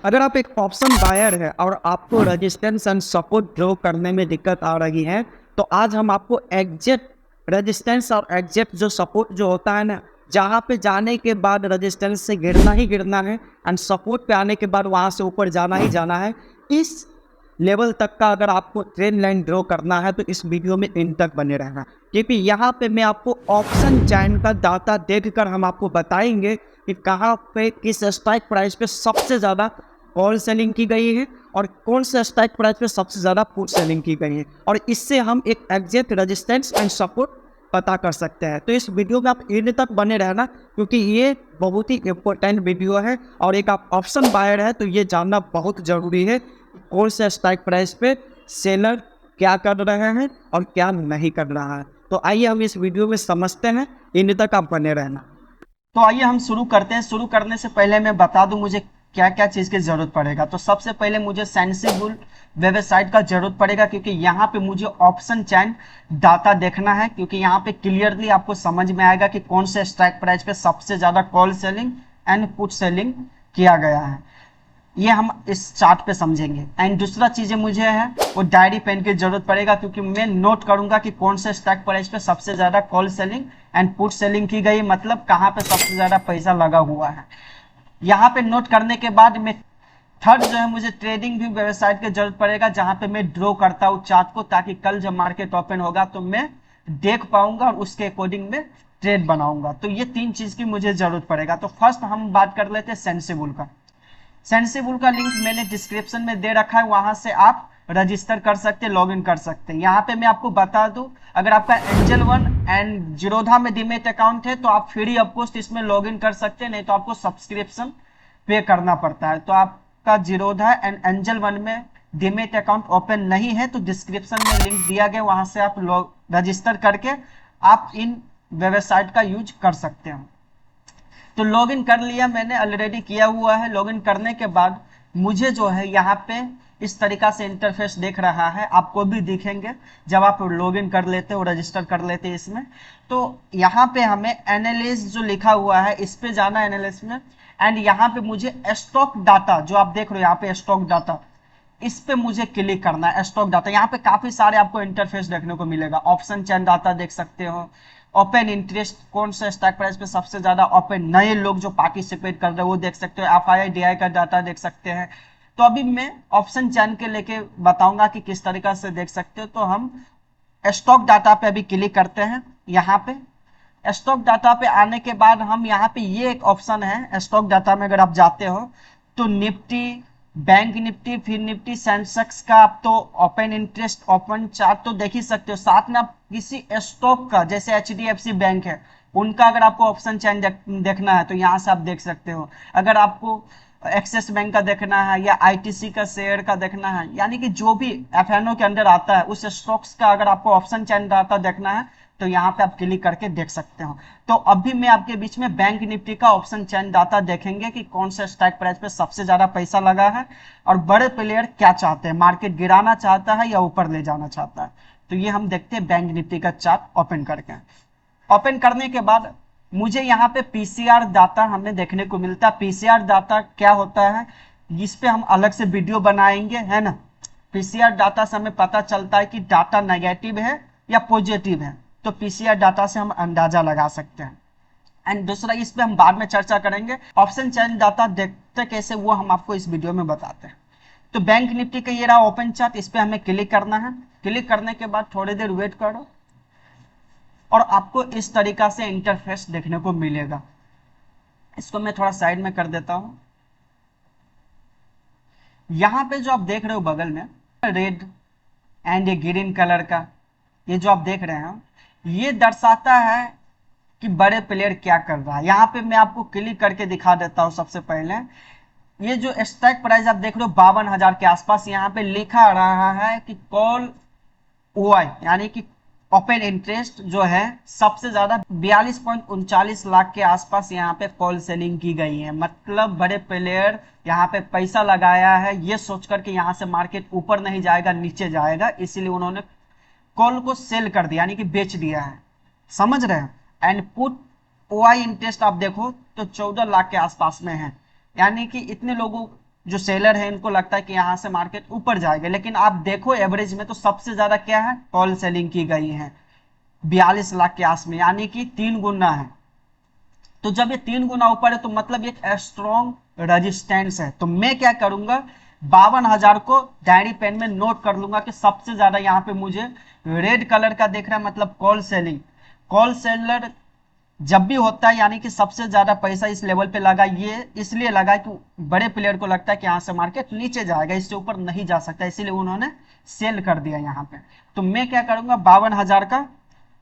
अगर आप एक ऑप्शन बायर है और आपको रेजिस्टेंस एंड सपोर्ट ड्रॉ करने में दिक्कत आ रही है, तो आज हम आपको एग्जैक्ट रेजिस्टेंस और एग्जैक्ट जो सपोर्ट जो होता है ना, जहाँ पे जाने के बाद रेजिस्टेंस से गिरना ही गिरना है एंड सपोर्ट पे आने के बाद वहाँ से ऊपर जाना ही जाना है, इस लेवल तक का अगर आपको ट्रेंड लाइन ड्रॉ करना है तो इस वीडियो में इन तक बने रहना, क्योंकि यहाँ पे मैं आपको ऑप्शन चैन का डाटा देखकर हम आपको बताएंगे कि कहाँ पे किस स्ट्राइक प्राइस पे सबसे ज़्यादा कॉल सेलिंग की गई है और कौन से स्ट्राइक प्राइस पे सबसे ज़्यादा पुट सेलिंग की गई है, और इससे हम एक एग्जैक्ट रेजिस्टेंस एंड सपोर्ट पता कर सकते हैं। तो इस वीडियो में आप एंड तक बने रहना, क्योंकि ये बहुत ही इम्पोर्टेंट वीडियो है और एक आप ऑप्शन बायर है तो ये जानना बहुत ज़रूरी है कौन से स्ट्राइक प्राइस पे सेलर क्या कर रहे हैं और क्या नहीं कर रहा है। तो आइए हम इस वीडियो में समझते हैं, एंड तक आप बने रहना। तो आइए हम शुरू करते हैं। शुरू करने से पहले मैं बता दूं मुझे क्या क्या चीज़ की ज़रूरत पड़ेगा। तो सबसे पहले मुझे सेंसिबल वेबसाइट का ज़रूरत पड़ेगा, क्योंकि यहाँ पे मुझे ऑप्शन चैन डाटा देखना है, क्योंकि यहाँ पे क्लियरली आपको समझ में आएगा कि कौन से स्ट्राइक प्राइस पे सबसे ज़्यादा call selling and put selling किया गया है। ये हम इस चार्ट पे समझेंगे। एंड दूसरा चीज़ें मुझे है वो डायरी पेन की जरूरत पड़ेगा, क्योंकि मैं नोट करूंगा कि कौन से स्टॉक प्राइस पे सबसे ज़्यादा call selling and put selling की गई, मतलब कहाँ पे सबसे ज़्यादा पैसा लगा हुआ है। यहाँ पे नोट करने के बाद मैं थर्ड जो है मुझे ट्रेडिंग व्यू वेबसाइट की जरूरत पड़ेगा, जहाँ पे मैं ड्रॉ करता हूँ चार्ट को, ताकि कल जब मार्केट ओपन होगा तो मैं देख पाऊंगा और उसके अकॉर्डिंग में ट्रेड बनाऊंगा। तो ये तीन चीज़ की मुझे जरूरत पड़ेगा। तो फर्स्ट हम बात कर लेते हैं सेंसिबल का। सेंसिबल का लिंक मैंने डिस्क्रिप्शन में दे रखा है, वहां से आप रजिस्टर कर सकते हैं, लॉग इन कर सकते हैं। यहाँ पे मैं आपको बता दूं, अगर आपका एंजल वन एंड जीरोधा में डीमेट अकाउंट है तो आप फ्री ऑफ कॉस्ट इसमें लॉग इन कर सकते हैं, नहीं तो आपको सब्सक्रिप्शन पे करना पड़ता है। तो आपका जीरोधा एंड एंजल वन में डीमेट अकाउंट ओपन नहीं है तो डिस्क्रिप्शन में लिंक दिया गया, वहां से आप रजिस्टर करके आप इन वेबसाइट का यूज कर सकते हैं। तो लॉगिन कर लिया, मैंने ऑलरेडी किया हुआ है। लॉगिन करने के बाद मुझे जो है यहाँ पे इस तरीका से इंटरफेस देख रहा है, आपको भी दिखेंगे जब आप लॉगिन कर लेते हो, रजिस्टर कर लेते हैं इसमें। तो यहाँ पे हमें एनालिस्ट जो लिखा हुआ है इस पे जाना है, एनालिस्ट में। एंड यहाँ पे मुझे स्टॉक डाटा जो आप देख रहे हो यहाँ पे स्टॉक डाटा, इस पे मुझे क्लिक करना है। स्टॉक डाटा यहाँ पे काफी सारे आपको इंटरफेस देखने को मिलेगा। ऑप्शन चैन डाटा देख सकते हो, ओपन इंटरेस्ट कौन सा स्टॉक प्राइस पे सबसे ज्यादा ओपन, नए लोग जो पार्टिसिपेट कर रहे हैं वो देख सकते हो, एफआईआई डीआई का डाटा देख सकते हैं। तो अभी मैं ऑप्शन चैन के लेके बताऊंगा कि किस तरीका से देख सकते हो। तो हम स्टॉक डाटा पे अभी क्लिक करते हैं। यहाँ पे स्टॉक डाटा पे आने के बाद हम यहाँ पे ये एक ऑप्शन है स्टॉक डाटा में, अगर आप जाते हो तो निफ्टी, बैंक निफ्टी, फिर निफ्टी, सेंसेक्स का आप तो ओपन इंटरेस्ट, ओपन चार्ट तो देख ही सकते हो। साथ में आप किसी स्टॉक का, जैसे एचडीएफसी बैंक है, उनका अगर आपको ऑप्शन चैन देखना है तो यहाँ से आप देख सकते हो। अगर आपको एक्सिस बैंक का देखना है या आईटीसी का शेयर का देखना है, यानी कि जो भी एफएनओ के अंदर आता है उस स्टॉक्स का अगर आपको ऑप्शन चैन डाटा देखना है तो यहाँ पे आप क्लिक करके देख सकते हो। तो अभी मैं आपके बीच में बैंक निफ्टी का ऑप्शन चैन डाटा देखेंगे कि कौन सा स्टॉक प्राइस पे सबसे ज्यादा पैसा लगा है और बड़े प्लेयर क्या चाहते हैं, मार्केट गिराना चाहता है या ऊपर ले जाना चाहता है। तो ये हम देखते हैं बैंक निफ्टी का चार्ट ओपन करके। ओपन करने के बाद मुझे यहाँ पे पीसीआर डाटा हमें देखने को मिलता है। पीसीआर डाटा क्या होता है इस पे हम अलग से वीडियो बनाएंगे, है ना। पीसीआर डाटा से हमें पता चलता है कि डाटा नेगेटिव है या पॉजिटिव है, तो पीसीआर डाटा से हम अंदाजा लगा सकते हैं। एंड दूसरा इस पे हम बाद में चर्चा करेंगे। ऑप्शन चैन डाटा देखते कैसे वो हम आपको इस वीडियो में बताते हैं। तो बैंक निफ्टी का ये रहा ओपन चार्ट, इस पे हमें क्लिक करना है। क्लिक करने के बाद थोड़ी देर वेट करो और आपको इस तरीका से इंटरफेस देखने को मिलेगा। इसको मैं थोड़ा साइड में कर देता हूं। यहां पे जो आप देख रहे हो बगल में रेड एंड ये ग्रीन कलर का, ये जो आप देख रहे हैं ये दर्शाता है कि बड़े प्लेयर क्या कर रहा है। यहाँ पे मैं आपको क्लिक करके दिखा देता हूँ। सबसे पहले ये जो स्टॉक प्राइस आप देख रहे हो 52,000 के आसपास, यहाँ पे लिखा रहा है कि कॉल ओआई यानी कि ओपन इंटरेस्ट जो है सबसे ज्यादा 42.39 लाख के आसपास यहाँ पे कॉल सेलिंग की गई है। मतलब बड़े प्लेयर यहाँ पे पैसा लगाया है ये सोचकर के यहाँ से मार्केट ऊपर नहीं जाएगा नीचे जाएगा, इसीलिए उन्होंने कॉल को सेल कर दिया यानी कि बेच दिया है, समझ रहे हैं। एंड पुट ओआई इंटरेस्ट आप देखो तो 14 लाख के आसपास में है, यानी कि इतने लोगों जो सेलर है इनको लगता है कि यहाँ से मार्केट ऊपर जाएगा, लेकिन आप देखो एवरेज में तो सबसे ज्यादा क्या है, कॉल सेलिंग की गई है 42 लाख के आस में, यानी कि 3 गुना है। तो जब ये 3 गुना ऊपर है तो मतलब एक स्ट्रॉन्ग रेजिस्टेंस है। तो मैं क्या करूंगा, 52,000 को डायरी पेन में नोट कर लूंगा कि सबसे ज्यादा यहाँ पे मुझे रेड कलर का देख रहा है, मतलब कॉल सेलिंग। कॉल सेलर जब भी होता है यानी कि सबसे ज्यादा पैसा इस लेवल पे लगा, ये इसलिए लगा कि बड़े प्लेयर को लगता है कि यहाँ से मार्केट नीचे जाएगा, इससे ऊपर नहीं जा सकता, इसीलिए उन्होंने सेल कर दिया यहाँ पे। तो मैं क्या करूंगा, 52,000 का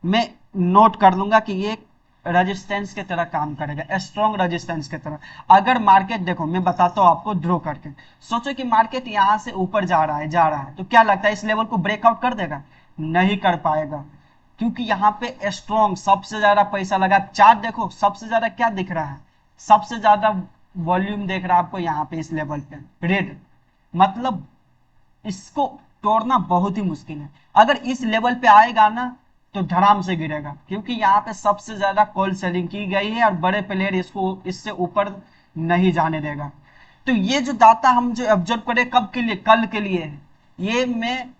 मैं नोट कर लूंगा कि ये रेजिस्टेंस की तरह काम करेगा, स्ट्रॉन्ग रेजिस्टेंस की तरह। अगर मार्केट, देखो मैं बताता हूँ आपको ड्रॉ करके, सोचो कि मार्केट यहाँ से ऊपर जा रहा है, तो क्या लगता है इस लेवल को ब्रेकआउट कर देगा? नहीं कर पाएगा, क्योंकि यहाँ पे स्ट्रॉन्ग सबसे ज्यादा पैसा लगा। चार्ट देखो, सबसे ज्यादा क्या दिख रहा है, सबसे ज्यादा वॉल्यूम देख रहा है आपको यहाँ पे इस लेवल पे रेड, मतलब इसको तोड़ना बहुत ही मुश्किल है। अगर इस लेवल पे आएगा ना तो धड़ाम से गिरेगा, क्योंकि यहाँ पे सबसे ज्यादा कॉल सेलिंग की गई है और बड़े प्लेयर इसको इससे ऊपर नहीं जाने देगा। तो ये जो डाटा हम जो ऑब्जर्व करें कब के लिए, कल के लिए है। ये में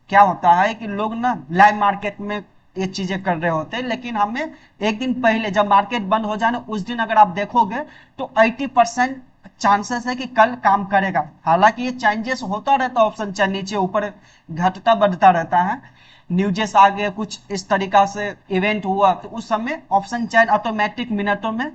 क्या होता है कि लोग ना लाइव मार्केट में ये चीजें कर रहे होते हैं, लेकिन हमें एक दिन पहले जब मार्केट बंद हो जाए ना, उस दिन अगर आप देखोगे तो 80% चांसेस है कि कल काम करेगा। हालांकि ये चेंजेस होता रहता है, ऑप्शन चेन नीचे ऊपर घटता बढ़ता रहता है, न्यूजेस आ गए कुछ इस तरीका से इवेंट हुआ, तो उस समय ऑप्शन चेन ऑटोमेटिक मिनटों में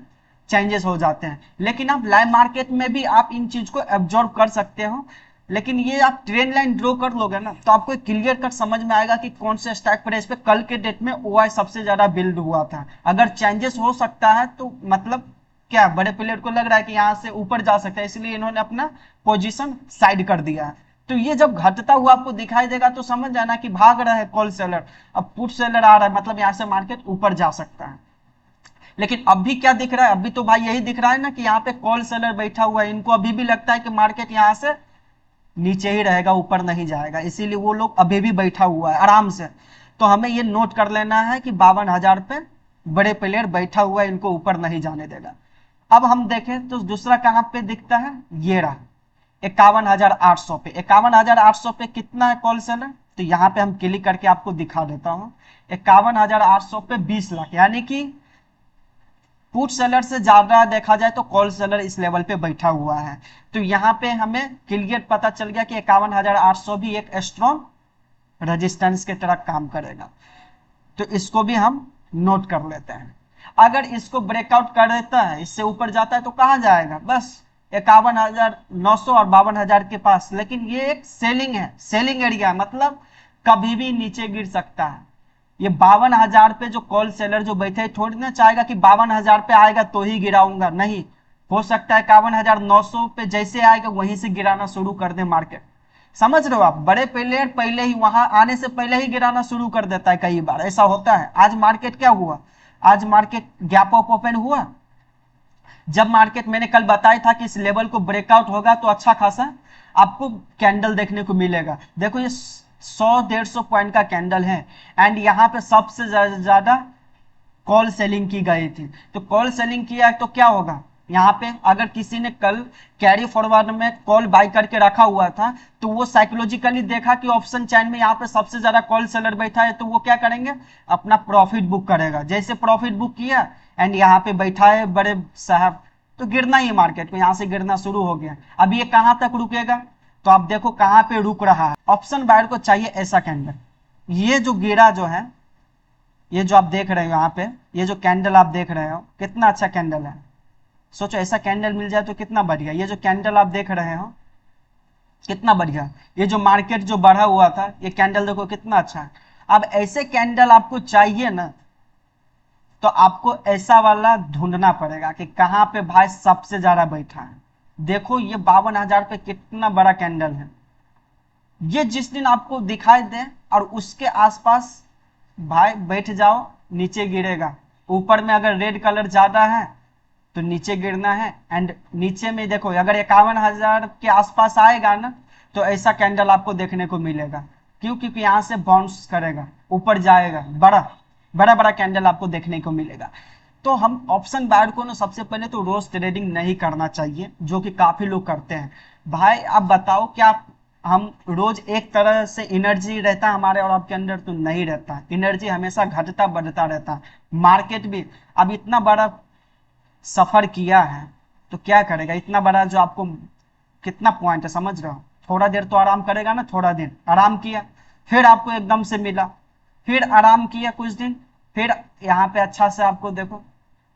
चेंजेस हो जाते हैं। लेकिन आप लाइव मार्केट में भी आप इन चीज को एब्जॉर्ब कर सकते हो। लेकिन ये आप ट्रेंड लाइन ड्रॉ कर लोगे ना तो आपको क्लियर कट समझ में आएगा कि कौन से स्टॉक प्राइस पे कल के डेट में ओआई सबसे ज्यादा बिल्ड हुआ था। अगर चेंजेस हो सकता है तो मतलब क्या बड़े प्लेयर को लग रहा है कि यहाँ से ऊपर जा सकता है, इसलिए इन्होंने अपना पोजीशन साइड कर दिया है। तो ये जब घटता हुआ आपको दिखाई देगा तो समझ जाना कि भाग रहा है कॉल सेलर, अब पुट सेलर आ रहा है, मतलब यहाँ से मार्केट ऊपर जा सकता है। लेकिन अभी क्या दिख रहा है, अभी तो भाई यही दिख रहा है ना कि यहाँ पे कॉल सेलर बैठा हुआ है, इनको अभी भी लगता है कि मार्केट यहाँ से नीचे ही रहेगा, ऊपर नहीं जाएगा, इसीलिए वो लोग अभी भी बैठा हुआ है आराम से। तो हमें ये नोट कर लेना है कि 52,000 पे बड़े प्लेयर बैठा हुआ है, इनको ऊपर नहीं जाने देगा। अब हम देखें तो दूसरा कहां पे दिखता है, ये रहा 51,800 पे। 51,800 पे कितना है कॉल सेलर, तो यहाँ पे हम क्लिक करके आपको दिखा देता हूं। 51,800 पे 20 लाख, यानी कि पुट सेलर से ज्यादा देखा जाए तो कॉल सेलर इस लेवल पे बैठा हुआ है। तो यहाँ पे हमें क्लियर पता चल गया कि 51,800 भी एक स्ट्रॉन्ग रेजिस्टेंस की तरह काम करेगा। तो इसको भी हम नोट कर लेते हैं। अगर इसको ब्रेकआउट कर देता है, इससे ऊपर जाता है तो कहां जाएगा, बस 51,900 और 52,000 के पास। लेकिन ये एक सेलिंग है, सेलिंग एरिया, मतलब कभी भी नीचे गिर सकता है। ये 52,000 पे जो कॉल सेलर जो बैठे थोड़ी ना चाहेगा कि 52,000 पे आएगा तो ही गिराऊंगा, नहीं, हो सकता है 51,900 पे जैसे आएगा वहीं से गिराना शुरू कर दे मार्केट। समझ रहे हो आप, बड़े प्लेयर पहले ही वहां आने से पहले ही गिराना शुरू कर देता है, कई बार ऐसा होता है। आज मार्केट क्या हुआ, आज मार्केट गैप अप ओपन हुआ। जब मार्केट, मैंने कल बताया था कि इस लेवल को ब्रेकआउट होगा तो अच्छा खासा आपको कैंडल देखने को मिलेगा। देखो ये 100-150 पॉइंट का कैंडल है, एंड यहाँ पे सबसे ज्यादा कॉल सेलिंग की गई थी। तो कॉल सेलिंग किया तो क्या होगा, यहाँ पे अगर किसी ने कल कैरी फॉरवर्ड में कॉल बाय करके रखा हुआ था तो वो साइकोलॉजिकली देखा कि ऑप्शन चैन में यहाँ पे सबसे ज्यादा कॉल सेलर बैठा है, तो वो क्या करेंगे, अपना प्रॉफिट बुक करेगा। जैसे प्रॉफिट बुक किया एंड यहाँ पे बैठा है बड़े साहब, तो गिरना ही मार्केट में, यहाँ से गिरना शुरू हो गया। अब ये कहां तक रुकेगा, तो आप देखो कहां पे रुक रहा है। ऑप्शन बायर को चाहिए ऐसा कैंडल, ये जो गिरा जो है, ये जो आप देख रहे हो यहाँ पे, ये जो कैंडल आप देख रहे हो कितना अच्छा कैंडल है। सोचो ऐसा कैंडल मिल जाए तो कितना बढ़िया। ये जो कैंडल आप देख रहे हो कितना बढ़िया, ये जो मार्केट जो बढ़ा हुआ था, ये कैंडल देखो कितना अच्छा है। अब ऐसे कैंडल आपको चाहिए ना, तो आपको ऐसा वाला ढूंढना पड़ेगा कि कहां पे भाई सबसे ज्यादा बैठा है। देखो ये 52,000 पे कितना बड़ा कैंडल है। ये जिस दिन आपको दिखाई दे और उसके आसपास भाई बैठ जाओ, नीचे गिरेगा। ऊपर में अगर रेड कलर ज्यादा है तो नीचे गिरना है, एंड नीचे में देखो अगर 51,000 के आसपास आएगा ना तो ऐसा कैंडल आपको देखने को मिलेगा। क्यों, क्योंकि यहाँ से बाउंस करेगा, ऊपर जाएगा, बड़ा बड़ा कैंडल आपको देखने को मिलेगा। तो हम ऑप्शन बायर को ना सबसे पहले तो रोज ट्रेडिंग नहीं करना चाहिए, जो कि काफी लोग करते हैं। भाई आप बताओ क्या हम रोज एक तरह से एनर्जी रहता है हमारे और आपके अंदर? तो नहीं रहता, एनर्जी हमेशा घटता बढ़ता रहता है। मार्केट भी अब इतना बड़ा सफर किया है तो क्या करेगा, इतना बड़ा जो आपको कितना पॉइंट है समझ रहे हो, थोड़ा देर तो आराम करेगा ना, थोड़ा दिन आराम किया, फिर आपको एकदम से मिला, फिर आराम किया कुछ दिन, फिर यहाँ पे अच्छा से आपको देखो,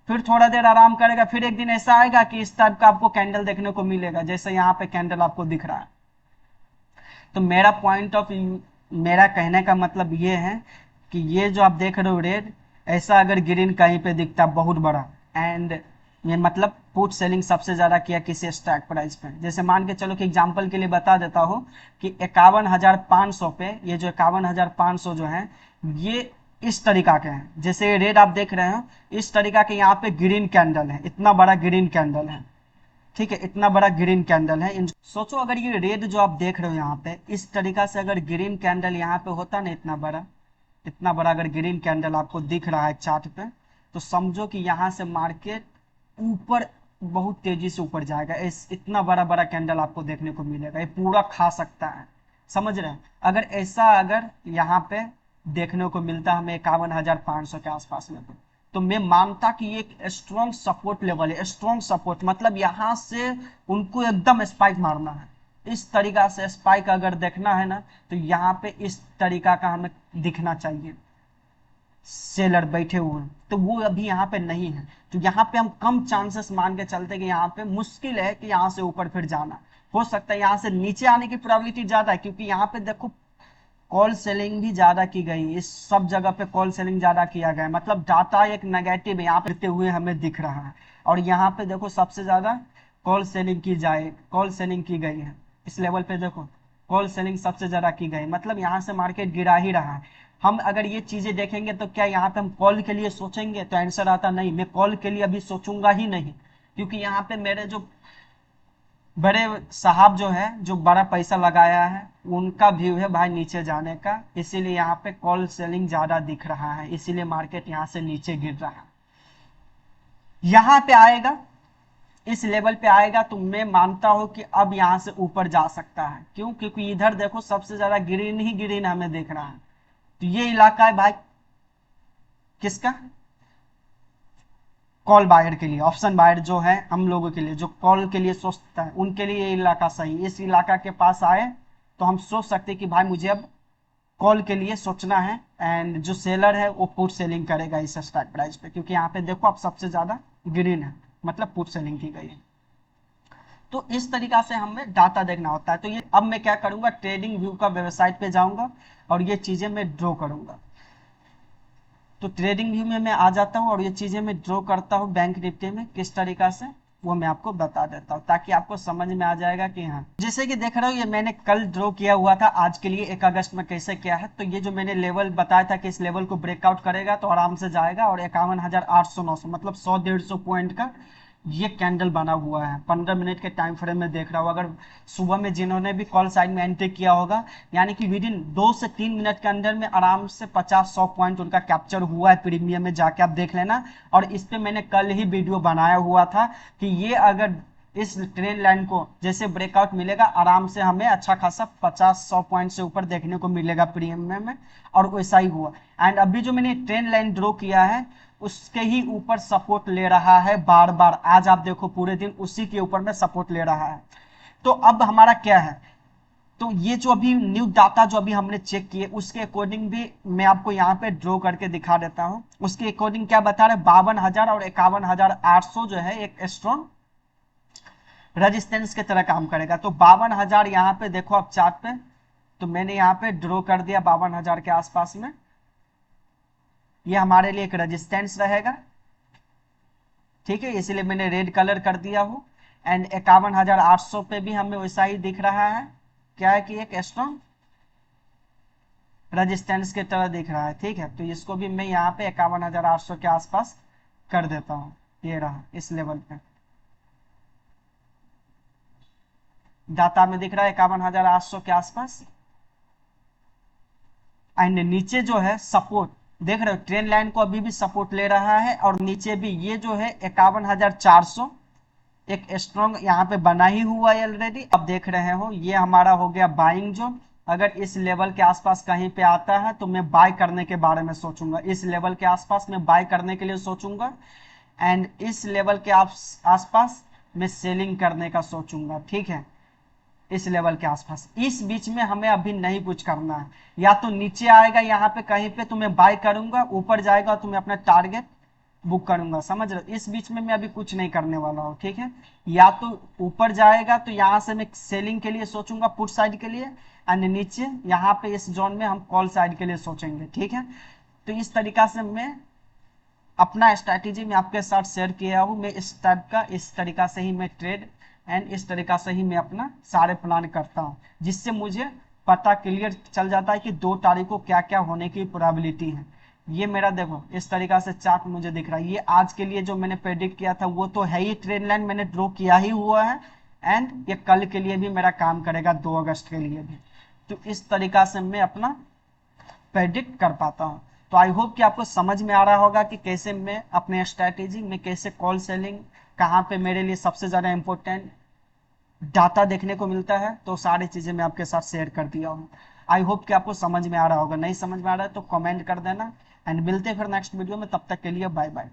फिर थोड़ा देर आराम करेगा, फिर एक दिन ऐसा आएगा कि इस टाइप का आपको कैंडल देखने को मिलेगा, जैसे यहाँ पे कैंडल आपको दिख रहा है। तो मेरा पॉइंट ऑफ व्यू, मेरा कहने का मतलब ये है कि ये जो आप देख रहे हो रेड, ऐसा अगर ग्रीन कहीं पे दिखता बहुत बड़ा, एंड ये मतलब पुट सेलिंग सबसे ज्यादा किया किसी स्ट्राइक प्राइस पे, जैसे मान के चलो कि एग्जांपल के लिए बता देता हूँ कि 51,500 पे, ये जो 51,500 जो है ये इस तरीका के हैं, जैसे ये रेड आप देख रहे हो इस तरीका के, यहाँ पे ग्रीन कैंडल है, इतना बड़ा ग्रीन कैंडल है, ठीक है, इतना बड़ा ग्रीन कैंडल है। सोचो अगर ये रेड जो आप देख रहे हो यहाँ पे इस तरीका से अगर ग्रीन कैंडल यहाँ पे होता ना, इतना बड़ा अगर ग्रीन कैंडल आपको दिख रहा है चार्ट पे, तो समझो कि यहाँ से मार्केट ऊपर बहुत तेजी से ऊपर जाएगा। इस इतना बड़ा बड़ा कैंडल आपको देखने को मिलेगा, ये पूरा खा सकता है, समझ रहे हैं? अगर ऐसा अगर यहाँ पे देखने को मिलता हमें 51,500 के आसपास में, तो मैं मानता कि ये एक स्ट्रॉन्ग सपोर्ट लेवल है। स्ट्रॉन्ग सपोर्ट मतलब यहाँ से उनको एकदम स्पाइक मारना है, इस तरीका से स्पाइक अगर देखना है ना, तो यहाँ पे इस तरीका का हमें दिखना चाहिए, सेलर बैठे हुए हैं, तो वो अभी यहाँ पे नहीं है, तो यहाँ पे हम कम चांसेस मान के चलते कि यहाँ पे मुश्किल है कि यहाँ से ऊपर फिर जाना, हो सकता है यहाँ से नीचे आने की प्रोबेबिलिटी ज्यादा है, क्योंकि यहाँ पे देखो कॉल सेलिंग भी ज्यादा की गई, इस सब जगह पे कॉल सेलिंग ज्यादा किया गया, मतलब डाटा एक नेगेटिव यहाँ पे हुए हमें दिख रहा है, और यहाँ पे देखो सबसे ज्यादा कॉल सेलिंग की गई है, इस लेवल पे देखो कॉल सेलिंग सबसे ज्यादा की गई, मतलब यहाँ से मार्केट गिरा ही रहा है। हम अगर ये चीजें देखेंगे तो क्या यहाँ पे हम कॉल के लिए सोचेंगे? तो आंसर आता नहीं, मैं कॉल के लिए अभी सोचूंगा ही नहीं, क्योंकि यहाँ पे मेरे जो बड़े साहब जो है, जो बड़ा पैसा लगाया है, उनका व्यू है भाई नीचे जाने का, इसीलिए यहाँ पे कॉल सेलिंग ज्यादा दिख रहा है, इसीलिए मार्केट यहाँ से नीचे गिर रहा है। यहाँ पे आएगा, इस लेवल पे आएगा तो मैं मानता हूं कि अब यहाँ से ऊपर जा सकता है। क्यों? क्योंकि इधर देखो सबसे ज्यादा ग्रीन ही ग्रीन हमें देख रहा है, तो ये इलाका है भाई किसका? कॉल बायर के लिए, ऑप्शन बायर जो है हम लोगों के लिए, जो कॉल के लिए सोचता है उनके लिए ये इलाका सही। इस इलाका के पास आए तो हम सोच सकते कि भाई मुझे अब कॉल के लिए सोचना है, एंड जो सेलर है वो पुट सेलिंग करेगा इस स्ट्राइक प्राइस पे, क्योंकि यहाँ पे देखो अब सबसे ज्यादा ग्रीन है, मतलब पुट सेलिंग की गई है। तो इस तरीका से हमें डाटा देखना होता है। तो ये अब मैं क्या करूंगा, ट्रेडिंग व्यू का वेबसाइट पे जाऊंगा और ये चीजें मैं ड्रॉ करूंगा। तो ट्रेडिंग व्यू में मैं आ जाता हूँ और ये चीजें मैं ड्रॉ करता हूँ बैंक निफ्टी में किस तरीका से, वो मैं आपको बता देता हूँ ताकि आपको समझ में आ जाएगा कि हाँ, जैसे कि देख रहे हो ये मैंने कल ड्रॉ किया हुआ था आज के लिए 1 अगस्त में कैसे किया है। तो ये जो मैंने लेवल बताया था कि इस लेवल को ब्रेकआउट करेगा तो आराम से जाएगा, और 51,800-900 मतलब 100-150 पॉइंट का ये कैंडल बना हुआ है। 15 मिनट के टाइम फ्रेम में देख रहा हूँ, अगर सुबह में जिन्होंने भी कॉल साइड में एंट्री किया होगा, यानी कि विद इन 2 से 3 मिनट के अंदर में आराम से 50-100 पॉइंट उनका कैप्चर हुआ है। प्रीमियम में जाके आप देख लेना, और इस पे मैंने कल ही वीडियो बनाया हुआ था कि ये अगर इस ट्रेन लाइन को जैसे ब्रेकआउट मिलेगा, आराम से हमें अच्छा खासा 50-100 पॉइंट से ऊपर देखने को मिलेगा प्रीमियम में, और वैसा ही हुआ। एंड अभी जो मैंने ट्रेन लाइन ड्रॉ किया है उसके ही ऊपर सपोर्ट ले रहा है बार बार, आज आप देखो पूरे दिन उसी के ऊपर में सपोर्ट ले रहा है। तो अब हमारा क्या है, तो ये जो अभी न्यू डाटा जो अभी हमने चेक किए उसके अकॉर्डिंग भी मैं आपको यहाँ पे ड्रॉ करके दिखा देता हूँ। उसके अकॉर्डिंग क्या बता रहे, 52,000 और 51,800 जो है एक स्ट्रॉन्ग रेजिस्टेंस की तरह काम करेगा। तो 52,000 यहाँ पे देखो आप चार्ट पे, तो मैंने यहाँ पे ड्रॉ कर दिया 52,000 के आसपास में, ये हमारे लिए एक रेजिस्टेंस रहेगा, ठीक है, इसलिए मैंने रेड कलर कर दिया हूं। एंड 51,800 पे भी हमें वैसा ही दिख रहा है, क्या है कि एक स्ट्रॉन्ग रेजिस्टेंस की तरह दिख रहा है, ठीक है। तो इसको भी मैं यहाँ पे 51,800 के आसपास कर देता हूँ, ये रहा इस लेवल पे डाटा में दिख रहा है 51,800 के आसपास। एंड नीचे जो है सपोर्ट, देख रहे हो ट्रेंड लाइन को अभी भी सपोर्ट ले रहा है, और नीचे भी ये जो है 51,400 एक स्ट्रॉन्ग यहाँ पे बना ही हुआ है ऑलरेडी। अब देख रहे हो ये हमारा हो गया बाइंग जोन। अगर इस लेवल के आसपास कहीं पे आता है तो मैं बाय करने के बारे में सोचूंगा, इस लेवल के आसपास मैं बाय करने के लिए सोचूंगा, एंड इस लेवल के आसपास मैं सेलिंग करने का सोचूंगा। ठीक है, इस लेवल के आसपास, इस बीच में हमें अभी नहीं कुछ करना है। या तो नीचे आएगा यहाँ पे कहीं पे तो मैं बाय करूंगा, ऊपर जाएगा तो मैं अपना टारगेट बुक करूंगा, समझ रहे हो। इस बीच में मैं अभी कुछ नहीं करने वाला हूँ। ठीक है, या तो ऊपर जाएगा तो यहाँ से मैं सेलिंग के लिए सोचूंगा पुट साइड के लिए, एंड नीचे यहाँ पे इस जोन में हम कॉल साइड के लिए सोचेंगे। ठीक है, तो इस तरीका से मैं अपना स्ट्रैटेजी में आपके साथ शेयर किया हूँ। मैं इस टाइप का, इस तरीका से ही मैं ट्रेड एंड इस तरीका से ही मैं अपना सारे प्लान करता हूँ, जिससे मुझे पता क्लियर चल जाता है कि 2 तारीख को क्या क्या होने की प्रोबेबिलिटी है। ये मेरा देखो इस तरीका से चार्ट मुझे दिख रहा है। ये आज के लिए जो मैंने प्रेडिक्ट किया था वो तो है ही, ट्रेंड लाइन मैंने ड्रॉ किया ही हुआ है, एंड ये कल के लिए भी मेरा काम करेगा, 2 अगस्त के लिए भी। तो इस तरीका से मैं अपना प्रेडिक्ट कर पाता हूँ। तो आई होप कि आपको समझ में आ रहा होगा कि कैसे मैं अपने स्ट्रैटेजी में कैसे कॉल सेलिंग, कहाँ पे मेरे लिए सबसे ज़्यादा इंपॉर्टेंट डाटा देखने को मिलता है, तो सारी चीज़ें मैं आपके साथ शेयर कर दिया हूँ। आई होप कि आपको समझ में आ रहा होगा। नहीं समझ में आ रहा है तो कमेंट कर देना, एंड मिलते हैं फिर नेक्स्ट वीडियो में। तब तक के लिए बाय बाय।